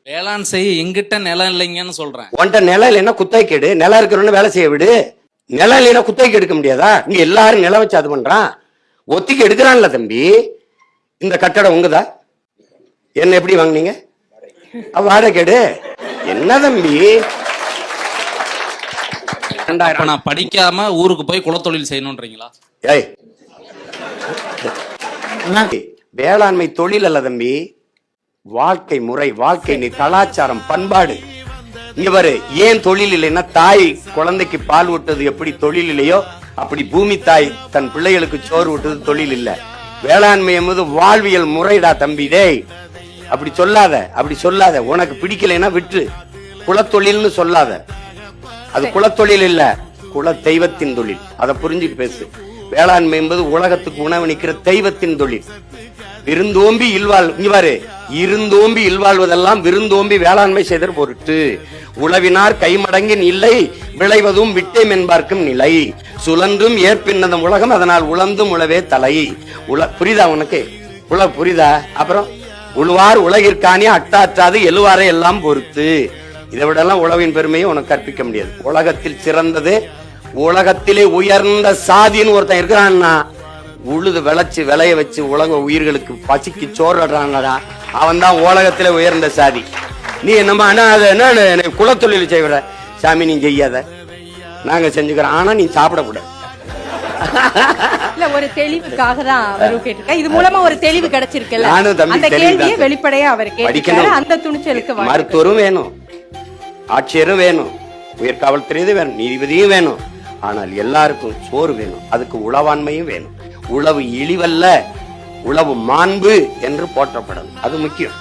வேளாண் செய்ய எங்கிட்ட நிலம் இல்லைங்கன்னு சொல்றேன். உன்கிட்ட நிலம் இல்லைன்னா குத்தகை கேடு, நிலம் இருக்கிறவன்னு வேலை செய்ய விடு. நிலம் இல்லைன்னா குத்தகைக்கு எடுக்க முடியாதா? இங்க எல்லாரும் நிலம் வச்சு அது பண்றான், ஒத்திக்கு எடுக்கிறான்ல தம்பி. இந்த கட்டடம் உங்கதா? என்ன எப்படி வாங்கினீங்க? வாடகை கேடு என்ன தம்பி? நான் படிக்காம ஊருக்கு போய் குலத்தொழில் செய்யணும்ன்றீங்களா? ஏய், வேளாண்மை தொழில் அல்ல தம்பி, வாழ்க்கை முறை, வாழ்க்கை நீ கலாச்சாரம், பண்பாடு. இங்க பாரு, ஏன் தொழில் இல்லைன்னா, தாய் குழந்தைக்கு பால் ஊட்டுறது எப்படி தொழில் இல்லையோ அப்படி பூமி தாய் தன் பிள்ளைகளுக்கு சோறு ஊட்டுறது தொழில் இல்ல. வேளாண்மை என்பது வாழ்வியல் முறைடா தம்பி. டேய், அப்படி சொல்லாத, அப்படி சொல்லாத. உனக்கு பிடிக்கலைன்னா விட்டு, குலத்தொழில்னு சொல்லாத. அது குலத்தொழில் இல்ல, குல தெய்வத்தின் தொழில். அதை புரிஞ்சுட்டு பேசு. வேளாண்மை என்பது உலகத்துக்கு உணவு நிக்கிற தெய்வத்தின் தொழில். விருந்தோம்பி இல்வாழ், இவ்வாறு இருந்தோம்பி இல்வாழ்வதெல்லாம் விருந்தோம்பி வேளாண்மை செய்தற் பொருட்டு. உழவினார் கைமடங்கின் இல்லை, விளைவதும் விட்டேம் என்பார்க்கும் நிலை. சுழன்றும் ஏற்பின்னதும் உலகம், அதனால் உழந்தும் உழவே தலை. புரியுதா உனக்கு? புரியுதா? அப்புறம் உழுவார் உலகிற்கானே அட்டாற்றாது எழுவாரை எல்லாம் பொறுத்து. இதை விடலாம் உழவின் பெருமையை உனக்கு கற்பிக்க முடியாது. உலகத்தில் சிறந்தது, உலகத்திலே உயர்ந்த சாதின்னு ஒருத்தன் இருக்கிறான்னா, உழுது விளைச்சு விளைய வச்சு உலக உயிர்களுக்கு பசிக்கு சோறுறான்டா, அவன் தான் உலகத்திலே உயர்ந்த சாதி. நீ என்னமா என்ன குலத்தொழில் செய்வற? சாமி நீ செய்யாத, நாங்க செஞ்சுக்கிறோம், ஆனா நீ சாப்பிடக்கூடாது. இல்ல, ஒரு தெளிவுக்காக தான் அவர் கேட்டிருக்காரு. இது மூலமா ஒரு தெளிவு கிடைச்சிருக்குல்ல. அந்த கேள்வியை வெளிப்படையா அவர் கேட்டிருக்காரு. அந்த துணிச்சலுக்கு மருத்துவரும் வேணும், ஆட்சியரும் வேணும், உயர் காவல்துறையும் வேணும், நீதிபதியும் வேணும். ஆனால் எல்லாருக்கும் சோறு வேணும். அதுக்கு உளவாண்மையும் வேணும். உழவு இழிவல்ல, உழவு மாண்பு என்று போற்றப்படும். அது முக்கியம்.